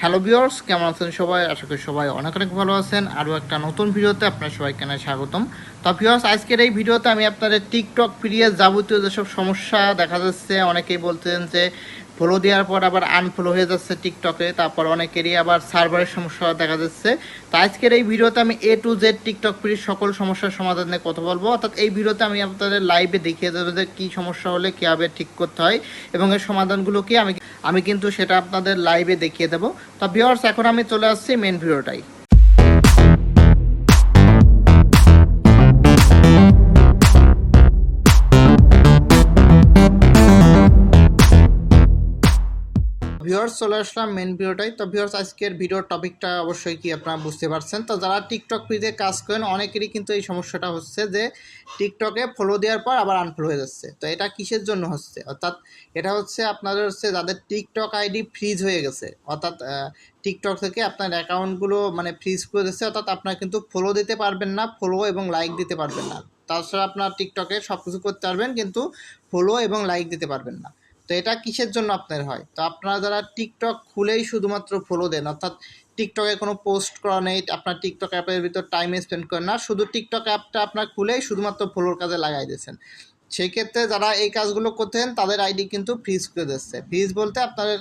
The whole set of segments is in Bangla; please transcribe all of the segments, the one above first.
হ্যালো ভিউয়ার্স, কেমন আছেন সবাই? আশা করি সবাই অনেক অনেক ভালো আছেন। আরও একটা নতুন ভিডিওতে আপনার সবাইকে স্বাগতম। তো ভিউয়ার্স, আজকের এই ভিডিওতে আমি আপনাদের টিকটক পেজে যাবতীয় যেসব সমস্যা দেখা যাচ্ছে, অনেকেই বলতেন যে ফলো দেওয়ার পর আবার আনফলো হয়ে যাচ্ছে টিকটকে, তারপর অনেকেরই আবার সার্ভারের সমস্যা দেখা যাচ্ছে। তো আজকের এই ভিডিওতে আমি এ টু জেড টিকটক পেজের সকল সমস্যার সমাধান নিয়ে কথা বলবো। অর্থাৎ এই ভিডিওতে আমি আপনাদের লাইভে দেখিয়ে দেবো যে কী সমস্যা হলে কীভাবে ঠিক করতে হয় এবং এর সমাধানগুলো কি আমি কিন্তু সেটা আপনাদের লাইভে দেখিয়ে দেবো। তো ভিউয়ার্স, এখন আমি চলে আসছি মেন ভিডিওটাই। ভিউয়ার্স, চলে আসলাম মেন ভিডিওটাই। তো ভিউয়ার্স, আজকের ভিডিওর টপিকটা অবশ্যই কি আপনারা বুঝতে পারছেন। তো যারা টিকটক পেজে কাজ করেন অনেকেরই কিন্তু এই সমস্যাটা হচ্ছে যে টিকটকে ফলো দেওয়ার পর আবার আনফলো হয়ে যাচ্ছে। তো এটা কিসের জন্য হচ্ছে? অর্থাৎ এটা হচ্ছে আপনাদের হচ্ছে যাদের টিকটক আইডি ফ্রিজ হয়ে গেছে, অর্থাৎ টিকটক থেকে আপনার অ্যাকাউন্টগুলো মানে ফ্রিজ করে দিচ্ছে। অর্থাৎ আপনারা কিন্তু ফলো দিতে পারবেন না, ফলো এবং লাইক দিতে পারবেন না। তাছাড়া আপনার টিকটকে সব কিছু করতে পারবেন কিন্তু ফলো এবং লাইক দিতে পারবেন না। তো এটা কিসের জন্য আপনার হয়? তো আপনারা যারা টিকটক খুলেই শুধুমাত্র ফলো দেন, অর্থাৎ টিকটকে কোনো পোস্ট করা নেই, আপনার টিকটক অ্যাপের ভিতর টাইম স্পেন্ড করেন না, শুধু টিকটক অ্যাপটা আপনার খুলেই শুধুমাত্র ফলোর কাজে লাগাই দিয়েছেন, সেই ক্ষেত্রে যারা এই কাজগুলো করতেন তাদের আইডি কিন্তু ফ্রিজ করে দিচ্ছে। ফ্রিজ বলতে আপনাদের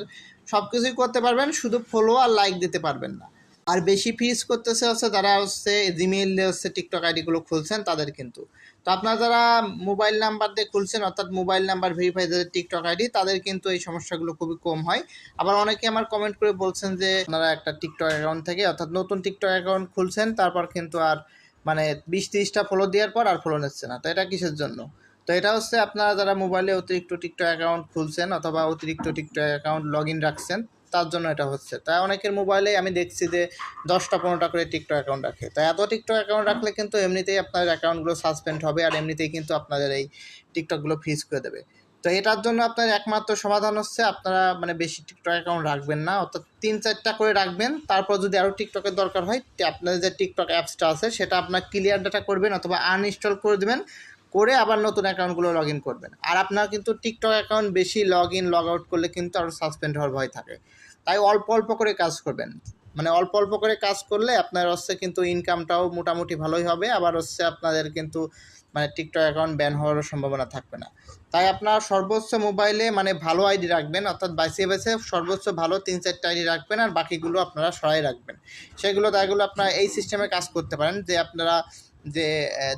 সব কিছুই করতে পারবেন, শুধু ফলো আর লাইক দিতে পারবেন না। আর বেশি ফ্রিজ করতেছে হচ্ছে যারা হচ্ছে জিমেইল দিয়ে হচ্ছে টিকটক আইডিগুলো খুলছেন তাদের কিন্তু। তো আপনারা যারা মোবাইল নাম্বার দিয়ে খুলছেন, অর্থাৎ মোবাইল নাম্বার ভেরিফাই যাদের টিকটক আইডি, তাদের কিন্তু এই সমস্যাগুলো খুবই কম হয়। আবার অনেকে আমার কমেন্ট করে বলছেন যে আপনারা একটা টিকটক অ্যাকাউন্ট থেকে, অর্থাৎ নতুন টিকটক অ্যাকাউন্ট খুলছেন, তারপর কিন্তু আর মানে 20-30টা ফলো দেওয়ার পর আর ফলো নিচ্ছে না। তো এটা কিসের জন্য? তো এটা হচ্ছে আপনারা যারা মোবাইলে অতিরিক্ত টিকটক অ্যাকাউন্ট খুলছেন অথবা অতিরিক্ত টিকটক অ্যাকাউন্ট লগ ইন রাখছেন, তার জন্য এটা হচ্ছে। তাই অনেকের মোবাইলে আমি দেখছি যে 10টা-15টা করে টিকটক অ্যাকাউন্ট রাখে। তাই এত টিকটক অ্যাকাউন্ট রাখলে কিন্তু এমনিতেই আপনার অ্যাকাউন্টগুলো সাসপেন্ড হবে আর এমনিতেই কিন্তু আপনাদের এই টিকটকগুলো ফ্রিজ করে দেবে। তো এটার জন্য আপনার একমাত্র সমাধান হচ্ছে আপনারা মানে বেশি টিকটক অ্যাকাউন্ট রাখবেন না, অর্থাৎ 3-4টা করে রাখবেন। তারপর যদি আরও টিকটকের দরকার হয়, আপনাদের যে টিকটক অ্যাপসটা আছে সেটা আপনার ক্লিয়ার ডাটা করবেন অথবা আনইনস্টল করে দেবেন, করে আবার নতুন অ্যাকাউন্টগুলো লগ ইন করবেন। আর আপনার কিন্তু টিকটক অ্যাকাউন্ট বেশি লগ ইন লগ আউট করলে কিন্তু আরও সাসপেন্ড হওয়ার ভয় থাকে। তাই অল্প অল্প করে কাজ করবেন, মানে অল্প অল্প করে কাজ করলে আপনার হচ্ছে কিন্তু ইনকামটাও মোটামুটি ভালোই হবে, আবার হচ্ছে আপনাদের কিন্তু মানে টিকটক অ্যাকাউন্ট ব্যান হওয়ারও সম্ভাবনা থাকবে না। তাই আপনার সর্বোচ্চ মোবাইলে মানে ভালো আইডি রাখবেন, অর্থাৎ বাইসে বাইসে সর্বোচ্চ ভালো 3-4টা আইডি রাখবেন আর বাকিগুলো আপনারা সরাই রাখবেন। সেগুলো তাইগুলো আপনারা এই সিস্টেমে কাজ করতে পারেন যে আপনারা যে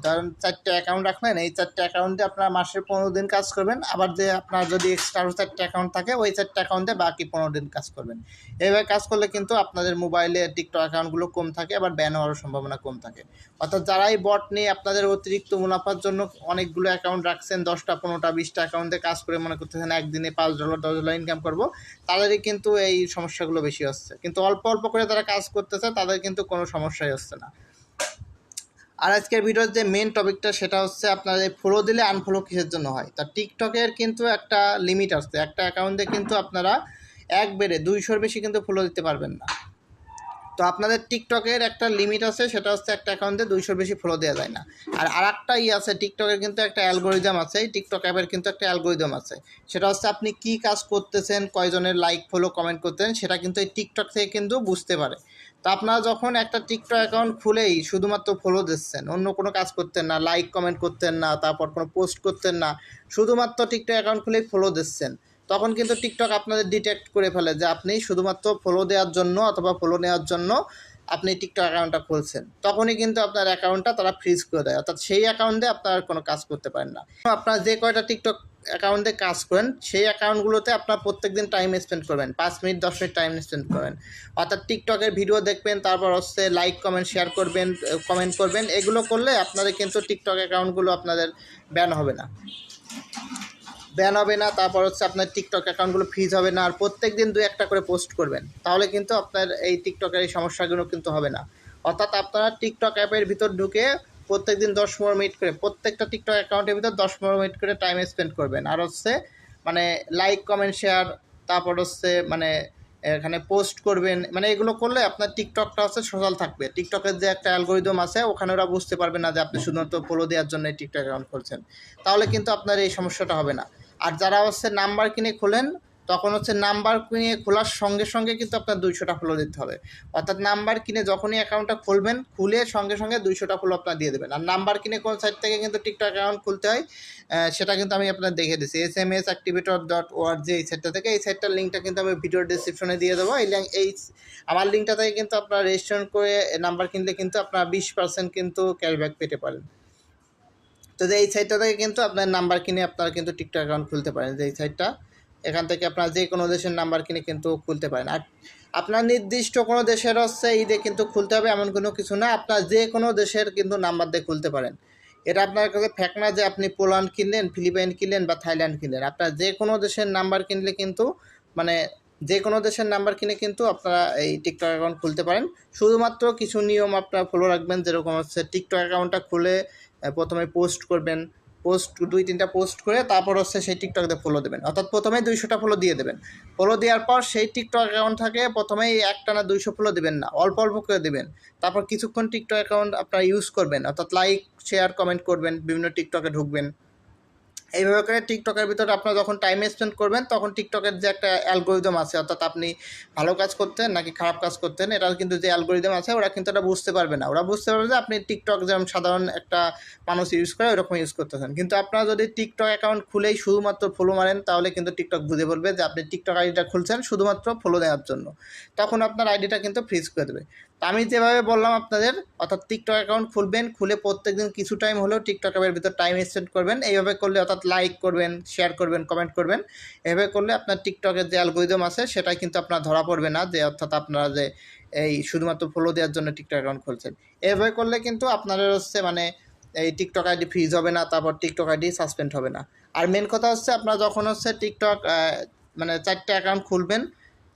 ধরেন 4টা অ্যাকাউন্ট রাখলেন, এই 4টা অ্যাকাউন্টে আপনারা মাসে 15 দিন কাজ করবেন, আবার যে আপনার যদি এক্সট্রা আরও 4টা অ্যাকাউন্ট থাকে ওই 4টা অ্যাকাউন্টে বাকি 15 দিন কাজ করবেন। এইভাবে কাজ করলে কিন্তু আপনাদের মোবাইলে টিকটক অ্যাকাউন্টগুলো কম থাকে, আবার ব্যান হওয়ার সম্ভাবনা কম থাকে। অর্থাৎ যারাই বট নিয়ে আপনাদের অতিরিক্ত মুনাফার জন্য অনেকগুলো অ্যাকাউন্ট রাখছেন, 10টা 15টা 20টা অ্যাকাউন্টে কাজ করে মনে করতেছেন একদিনে $5 $10 ইনকাম করবো, তাদেরই কিন্তু এই সমস্যাগুলো বেশি হচ্ছে। কিন্তু অল্প অল্প করে যারা কাজ করতেছে তাদের কিন্তু কোনো সমস্যাই হচ্ছে না। আর আজকের ভিডিওর যে মেন টপিকটা সেটা হচ্ছে আপনার এই ফলো দিলে আনফলো কিসের জন্য হয়। তা টিকটকের কিন্তু একটা লিমিট আছে, একটা অ্যাকাউন্টে কিন্তু আপনারা একবারে 200-র বেশি কিন্তু ফলো দিতে পারবেন না। তো আপনাদের টিকটকের একটা লিমিট আছে, সেটা হচ্ছে একটা অ্যাকাউন্টে 200-র বেশি ফলো দেওয়া যায় না। আর আরেকটা আছে, টিকটকের কিন্তু একটা অ্যালগোরিদম আছে, এই টিকটক অ্যাপের কিন্তু একটা অ্যালগোরিদম আছে। সেটা হচ্ছে আপনি কী কাজ করতেছেন, কয়জনের লাইক ফলো কমেন্ট করতেছেন, সেটা কিন্তু এই টিকটক থেকে কিন্তু বুঝতে পারে। তো আপনারা যখন একটা টিকটক অ্যাকাউন্ট খুলেই শুধুমাত্র ফলো দিচ্ছেন, অন্য কোনো কাজ করতেন না, লাইক কমেন্ট করতেন না, তারপর কোনো পোস্ট করতেন না, শুধুমাত্র টিকটক অ্যাকাউন্ট খুলেই ফলো দিচ্ছেন, তখন কিন্তু টিকটক আপনাদের ডিটেক্ট করে ফেলে যে আপনি শুধুমাত্র ফলো দেওয়ার জন্য অথবা ফলো নেওয়ার জন্য আপনি টিকটক অ্যাকাউন্টটা খুলছেন। তখনই কিন্তু আপনার অ্যাকাউন্টটা তারা ফ্রিজ করে দেয়, অর্থাৎ সেই অ্যাকাউন্টে আপনার কোনো কাজ করতে পারেন না। আপনার যে কয়টা টিকটক অ্যাকাউন্টে কাজ করেন সেই অ্যাকাউন্টগুলোতে আপনার প্রত্যেকদিন টাইম স্পেন্ড করবেন, 5 মিনিট 10 মিনিট টাইম স্পেন্ড করবেন। অর্থাৎ টিকটকের ভিডিও দেখবেন, তারপর হচ্ছে লাইক কমেন্ট শেয়ার করবেন, কমেন্ট করবেন। এগুলো করলে আপনাদের কিন্তু টিকটক অ্যাকাউন্টগুলো আপনাদের ব্যান হবে না, তারপর হচ্ছে আপনার টিকটক অ্যাকাউন্টগুলো ফ্রিজ হবে না। আর প্রত্যেক দিন 2-1টা করে পোস্ট করবেন, তাহলে কিন্তু আপনার এই টিকটকের এই সমস্যাগুলো কিন্তু হবে না। অর্থাৎ আপনারা টিকটক অ্যাপের ভিতর ঢুকে প্রত্যেক দিন 10-15 মিনিট করে প্রত্যেকটা টিকটক অ্যাকাউন্টের ভিতর 10-15 মিনিট করে টাইম স্পেন্ড করবেন। আর হচ্ছে মানে লাইক কমেন্ট শেয়ার, তারপর হচ্ছে মানে এখানে পোস্ট করবেন। মানে এগুলো করলে আপনার টিকটকটা হচ্ছে সচল থাকবে। টিকটকের যে একটা অ্যালগোরিদম আছে ওখানে ওরা বুঝতে পারবে না যে আপনি শুধুমাত্র ফলো দেওয়ার জন্য টিকটক অ্যাকাউন্ট খুলছেন, তাহলে কিন্তু আপনার এই সমস্যাটা হবে না। আর যারা হচ্ছে নাম্বার কিনে খোলেন, তখন হচ্ছে নাম্বার কিনে খোলার সঙ্গে সঙ্গে কিন্তু আপনার 200টা ফলো দিতে হবে। অর্থাৎ নাম্বার কিনে যখনই অ্যাকাউন্টটা খুলবেন, খুলে সঙ্গে সঙ্গে 200টা ফলো আপনার দিয়ে দেবেন। আর নাম্বার কিনে কোন সাইট থেকে কিন্তু টিকটক অ্যাকাউন্ট খুলতে হয় সেটা কিন্তু আমি আপনার দেখে দিচ্ছি। smasactivator.org এই সাইটটা থেকে, এই সাইটটার লিঙ্কটা কিন্তু আমি ভিডিওর ডিসক্রিপশনে দিয়ে দেবো। এই আমার লিঙ্কটা থেকে কিন্তু আপনারা রেজিস্ট্রেশন করে নাম্বার কিনলে কিন্তু আপনারা 20% কিন্তু ক্যাশব্যাক পেতে পারেন। তো যে এই সাইটটা থেকে কিন্তু আপনার নাম্বার কিনে আপনারা কিন্তু টিকটক অ্যাকাউন্ট খুলতে পারেন। যে এই সাইটটা, এখান থেকে আপনারা যে কোনো দেশের নাম্বার কিনে কিন্তু খুলতে পারেন। আর আপনার নির্দিষ্ট কোনো দেশের হচ্ছে ঈদে কিন্তু খুলতে হবে এমন কোনো কিছু না, আপনার যে কোনো দেশের কিন্তু নাম্বার দিয়ে খুলতে পারেন। এটা আপনার কাছে ফ্যাক্ট না যে আপনি পোল্যান্ড কিনলেন, ফিলিপাইন কিনলেন বা থাইল্যান্ড কিনলেন। আপনার যে কোনো দেশের নাম্বার কিনলে কিন্তু মানে যে কোনো দেশের নাম্বার কিনে কিন্তু আপনারা এই টিকটক অ্যাকাউন্ট খুলতে পারেন। শুধুমাত্র কিছু নিয়ম আপনারা ফলো রাখবেন, যেরকম হচ্ছে টিকটক অ্যাকাউন্টটা খুলে প্রথমে পোস্ট করবেন, পোস্ট 2-3টা পোস্ট করে তারপর হচ্ছে সেই টিকটকে ফলো দেবেন। অর্থাৎ প্রথমে 200টা ফলো দিয়ে দেবেন। ফলো দেওয়ার পর সেই টিকটক অ্যাকাউন্ট থাকে প্রথমেই একটানা 200 ফলো দেবেন না, অল্প অল্প করে দেবেন। তারপর কিছুক্ষণ টিকটক অ্যাকাউন্ট আপনারা ইউজ করবেন, অর্থাৎ লাইক শেয়ার কমেন্ট করবেন, বিভিন্ন টিকটকে ঢুকবেন। এইভাবে করে টিকটকের ভিতরে আপনারা যখন টাইম স্পেন্ড করবেন তখন টিকটকের যে একটা অ্যালগোরিদম আছে, অর্থাৎ আপনি ভালো কাজ করতেন নাকি খারাপ কাজ করতেন, এটা কিন্তু যে অ্যালগোরিদম আছে ওরা কিন্তু এটা বুঝতে পারবে না। ওরা বুঝতে পারবে যে আপনি টিকটক যেমন সাধারণ একটা মানুষ ইউজ করে ওরকম ইউজ করতেছেন। কিন্তু আপনারা যদি টিকটক অ্যাকাউন্ট খুলেই শুধুমাত্র ফলো মারেন তাহলে কিন্তু টিকটক বুঝে বলবে যে আপনি টিকটক আইডিটা খুলছেন শুধুমাত্র ফলো দেওয়ার জন্য। তখন আপনার আইডিটা কিন্তু ফ্রিজ করে দেবে। তো আমি যেভাবে বললাম আপনাদের, অর্থাৎ টিকটক অ্যাকাউন্ট খুলবেন, খুলে প্রত্যেকদিন কিছু টাইম হলেও টিকটক অ্যাপের ভিতর টাইম স্পেন্ড করবেন। এইভাবে করলে অর্থাৎ লাইক করবেন, শেয়ার করবেন, কমেন্ট করবেন। এভাবে করলে আপনার টিকটকের যে অ্যালগোরিদম আছে সেটাই কিন্তু আপনার ধরা পড়বে না, যে অর্থাৎ আপনারা যে এই শুধুমাত্র ফলো দেওয়ার জন্য টিকটক অ্যাকাউন্ট খুলছেন। এভাবে করলে কিন্তু আপনাদের হচ্ছে মানে এই টিকটক আইডি ফ্রিজ হবে না, তারপর টিকটক আইডি সাসপেন্ড হবে না। আর মেন কথা হচ্ছে আপনারা যখন হচ্ছে টিকটক মানে 4টা অ্যাকাউন্ট খুলবেন,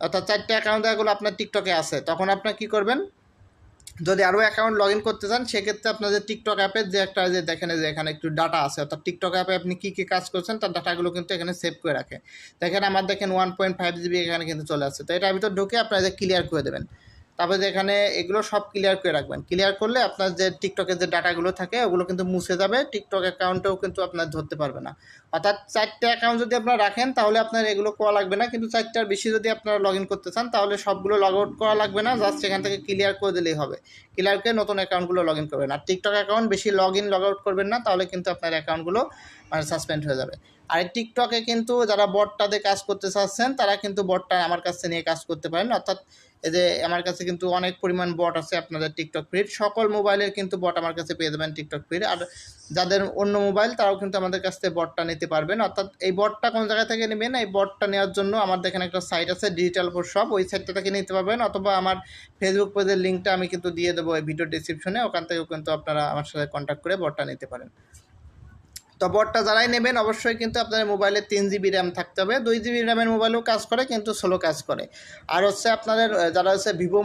অর্থাৎ 4টা অ্যাকাউন্ট যেগুলো আপনার টিকটকে আছে, তখন আপনার কী করবেন, যদি আরও অ্যাকাউন্ট লগ ইন করতে চান সেক্ষেত্রে আপনাদের টিকটক অ্যাপের যে একটা যে দেখেন যে এখানে একটু ডাটা আছে, অর্থাৎ টিকটক অ্যাপে আপনি কী কী কাজ করছেন তার ডাটাগুলো কিন্তু এখানে সেভ করে রাখে। দেখেন আমার দেখেন 1.5 GB এখানে কিন্তু চলে আসছে। তো এটার ভিতর ঢুকে আপনারা যে ক্লিয়ার করে দেবেন, তারপরে যে এখানে এগুলো সব ক্লিয়ার করে রাখবেন। ক্লিয়ার করলে আপনার যে টিকটকের যে ডাটাগুলো থাকে ওগুলো কিন্তু মুছে যাবে, টিকটক অ্যাকাউন্টেও কিন্তু আপনার ধরতে পারবে না। অর্থাৎ 4টা অ্যাকাউন্ট যদি আপনারা রাখেন তাহলে আপনার এগুলো করা লাগবে না, কিন্তু 4টার বেশি যদি আপনারা লগ ইন করতে চান তাহলে সবগুলো লগ আউট করা লাগবে না, জাস্ট সেখান থেকে ক্লিয়ার করে দিলেই হবে। ক্লিয়ার করে নতুন অ্যাকাউন্টগুলো লগ ইন করবেন। আর টিকটক অ্যাকাউন্ট বেশি লগ ইন লগ আউট করবেন না, তাহলে কিন্তু আপনার অ্যাকাউন্টগুলো মানে সাসপেন্ড হয়ে যাবে। আর এই টিকটকে কিন্তু যারা বটটাতে কাজ করতে চাচ্ছেন তারা কিন্তু বটটা আমার কাছে নিয়ে কাজ করতে পারেন। অর্থাৎ এই যে আমার কাছে কিন্তু অনেক পরিমাণ বট আছে আপনাদের টিকটক ফ্রির, সকল মোবাইলের কিন্তু বট আমার কাছে পেয়ে যাবেন টিকটক ফ্রির। আর যাদের অন্য মোবাইল তারাও কিন্তু আমাদের কাছ থেকে বটটা নিতে পারবেন। অর্থাৎ এই বটটা কোন জায়গা থেকে নেবেন, এই বটটা নেওয়ার জন্য আমার দেখেন একটা সাইট আছে ডিজিটাল ফর শপ, ওই সাইটটা থেকে নিতে পারবেন, অথবা আমার ফেসবুক পেজের লিঙ্কটা আমি কিন্তু দিয়ে দেবো এই ভিডিও ডিসক্রিপশনে, ওখান থেকেও কিন্তু আপনারা আমার সাথে কন্ট্যাক্ট করে বটটা নিতে পারেন। তো বটটা যারাই নেবেন অবশ্যই কিন্তু আপনাদের মোবাইলে 3 GB র্যাম থাকতে হবে। 2 GB র্যামের মোবাইলেও কাজ করে কিন্তু স্লো কাজ করে। আর হচ্ছে আপনাদের যারা হচ্ছে ভিভো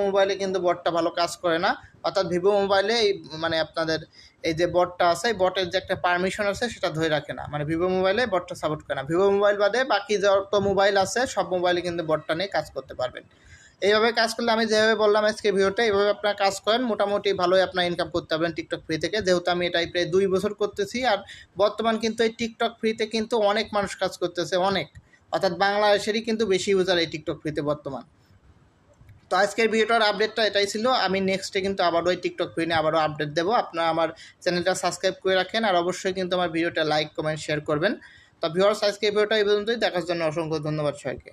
মোবাইলে কিন্তু বটটা ভালো কাজ করে না। অর্থাৎ ভিভো মোবাইলে এই মানে আপনাদের এই যে বটটা আছে, এই বটের যে একটা পারমিশন আছে সেটা ধরে রাখে না, মানে ভিভো মোবাইলে বটটা সাপোর্ট করে না। ভিভো মোবাইল বাদে বাকি যত মোবাইল আছে সব মোবাইলে কিন্তু বটটা নিয়ে কাজ করতে পারবেন। এইভাবে কাজ করলে আমি যেভাবে বললাম আজকে ভিডিওটা, এইভাবে আপনারা কাজ করেন, মোটামুটি ভালোই আপনার ইনকাম করতে পারবেন টিকটক ফ্রি থেকে। যেহেতু আমি এটাই প্রায় 2 বছর করতেছি, আর বর্তমান কিন্তু এই টিকটক ফ্রিতে কিন্তু অনেক মানুষ কাজ করতেছে, অনেক, অর্থাৎ বাংলাদেশেরই কিন্তু বেশি ইউজার এই টিকটক ফ্রিতে বর্তমান। তো আজকের ভিডিওটার আপডেটটা এটাই ছিল। আমি নেক্সটে কিন্তু আবারও এই টিকটক ফ্রি নিয়ে আবারও আপডেট দেবো। আপনারা আমার চ্যানেলটা সাবস্ক্রাইব করে রাখেন, আর অবশ্যই কিন্তু আমার ভিডিওটা লাইক কমেন্ট শেয়ার করবেন। তো ভিউয়ার্স, আজকে এই ভিডিওটা এই পর্যন্তই। দেখার জন্য অসংখ্য ধন্যবাদ সবাইকে।